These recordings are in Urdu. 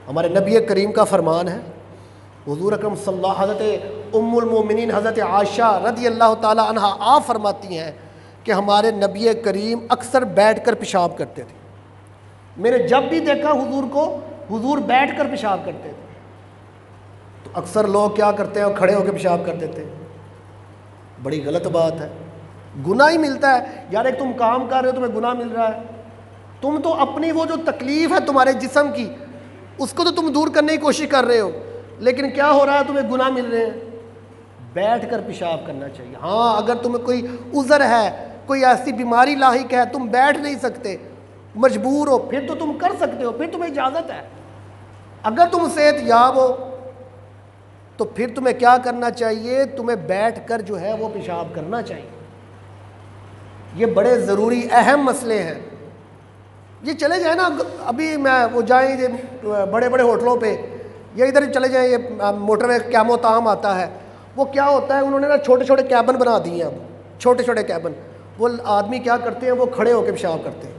ہمارے نبی کریم کا فرمان ہے، حضور اکرم صلی اللہ، حضرت ام المومنین حضرت عائشہ رضی اللہ تعالی عنہا آپ فرماتی ہیں کہ ہمارے نبی کریم اکثر بیٹھ کر پیشاب کرتے تھے۔ میں نے جب بھی دیکھا حضور کو، حضور بیٹھ کر پیشاب کرتے تھے۔ تو اکثر لوگ کیا کرتے ہیں، کھڑے ہو کے پیشاب کر دیتے ہیں۔ بڑی غلط بات ہے، گناہ ہی ملتا ہے یار۔ ایک تم کام کر رہے ہو، تمہیں گناہ مل رہا ہے، تم تو اپنی وہ جو تکلیف ہے تمہارے جسم کی، اس کو تو تم دور کرنے کی کوشش کر رہے ہو، لیکن کیا ہو رہا ہے، تمہیں گناہ مل رہے ہیں۔ بیٹھ کر پیشاب کرنا چاہیے۔ ہاں اگر تمہیں کوئی عذر ہے، کوئی ایسی بیماری لاحق ہے، تم بیٹھ نہیں سکتے، مجبور ہو، پھر تو تم کر سکتے ہو، پھر تمہیں اجازت ہے۔ اگر تم صحت یاب ہو تو پھر تمہیں کیا کرنا چاہیے، تمہیں بیٹھ کر جو ہے وہ پیشاب کرنا چاہیے۔ یہ بڑے ضروری اہم مسئلے ہیں۔ یہ چلے جائیں نا، ابھی میں وہ جائیں بڑے بڑے ہوٹلوں پہ، یا ادھر چلے جائیں، یہ موٹر وے قیام و طعام آتا ہے، وہ کیا ہوتا ہے، انہوں نے نا چھوٹے چھوٹے کیبن بنا دیے ہیں، اب چھوٹے چھوٹے کیبن، وہ آدمی کیا کرتے ہیں، وہ کھڑے ہو کے پیشاب کرتے ہیں۔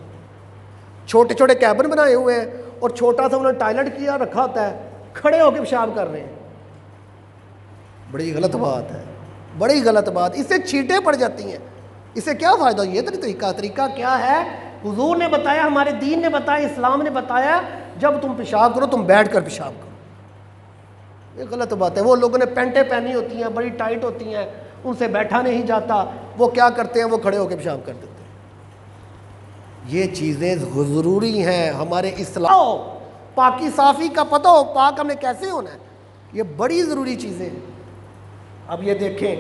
چھوٹے چھوٹے کیبن بنائے ہوئے ہیں اور چھوٹا سا انہوں نے ٹائلٹ کیا رکھا ہوتا ہے، کھڑے ہو کے پیشاب کر رہے ہیں۔ بڑی غلط بات ہے، بڑی غلط بات، اس سے چھینٹیں پڑ جاتی ہیں، اس سے کیا فائدہ؟ یہ طریقہ کیا ہے؟ حضور نے بتایا، ہمارے دین نے بتایا، اسلام نے بتایا، جب تم پیشاب کرو تم بیٹھ کر پیشاب کرو۔ یہ غلط بات ہے۔ وہ لوگوں نے پینٹیں پہنی ہوتی ہیں، بڑی ٹائٹ ہوتی ہیں، ان سے بیٹھا نہیں جاتا، وہ کیا کرتے ہیں، وہ کھڑے ہو کے پیشاب کر دیتے ہیں۔ یہ چیزیں ضروری ہیں ہمارے اسلام، پاکی صافی کا پتہ ہو، پاک ہم نے کیسے ہونا ہے، یہ بڑی ضروری چیزیں ہیں۔ اب یہ دیکھیں،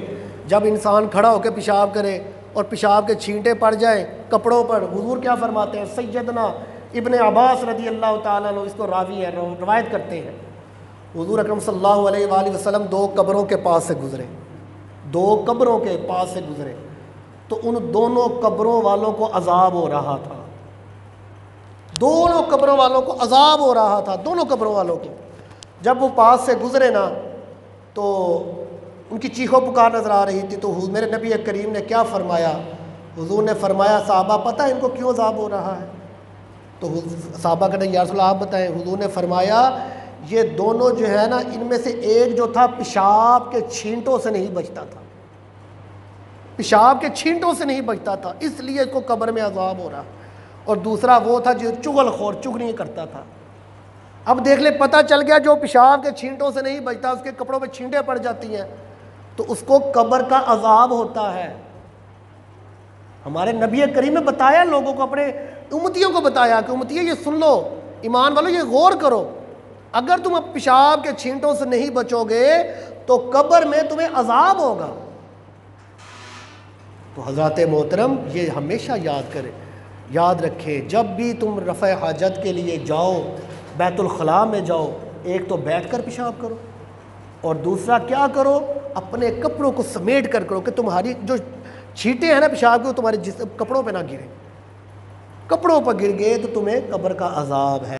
جب انسان کھڑا ہو کے پیشاب کرے اور پیشاب کے چھینٹے پڑ جائیں کپڑوں پر، حضور کیا فرماتے ہیں؟ سیدنا ابن عباس رضی اللہ تعالیٰ عنہ، اس کو راوی ہے، روایت کرتے ہیں، حضور اکرم صلی اللہ علیہ وآلہ وسلم دو قبروں کے پاس سے گزرے، دو قبروں کے پاس سے گزرے، تو ان دونوں قبروں والوں کو عذاب ہو رہا تھا، دونوں قبروں والوں کو عذاب ہو رہا تھا، دونوں قبروں والوں کو۔ جب وہ پاس سے گزرے نا تو ان کی چیخ و پکار نظر آ رہی تھی، تو میرے نبی کریم نے کیا فرمایا؟ حضور نے فرمایا، صحابہ پتہ ہے ان کو کیوں عذاب ہو رہا ہے؟ تو صحابہ کہتے ہیں یا رسول اللہ آپ بتائیں۔ حضور نے فرمایا، یہ دونوں جو ہے نا، ان میں سے ایک جو تھا پیشاب کے چھینٹوں سے نہیں بچتا تھا، پیشاب کے چھینٹوں سے نہیں بچتا تھا، اس لیے اس کو قبر میں عذاب ہو رہا، اور دوسرا وہ تھا جو چغل خور، چغلی کرتا تھا۔ اب دیکھ لیں، پتہ چل گیا جو پیشاب کے چھینٹوں سے نہیں بچتا، اس کے کپڑوں پہ چھینٹیں پڑ جاتی ہیں، تو اس کو قبر کا عذاب ہوتا ہے۔ ہمارے نبی کریم نے بتایا لوگوں کو، اپنے امتیوں کو بتایا کہ امتیوں یہ سن لو، ایمان والو یہ غور کرو، اگر تم اب پیشاب کے چھینٹوں سے نہیں بچو گے تو قبر میں تمہیں عذاب ہوگا۔ تو حضرات محترم، یہ ہمیشہ یاد کریں، یاد رکھیں، جب بھی تم رفع حاجت کے لیے جاؤ، بیت الخلاء میں جاؤ، ایک تو بیٹھ کر پیشاب کرو، اور دوسرا کیا کرو، اپنے کپڑوں کو سمیٹ کر کرو کہ تمہاری جو چھینٹیں ہیں نا پیشاب کی، وہ تمہارے کپڑوں پہ نہ گریں، کپڑوں پر گر گئے تو تمہیں قبر کا عذاب ہے۔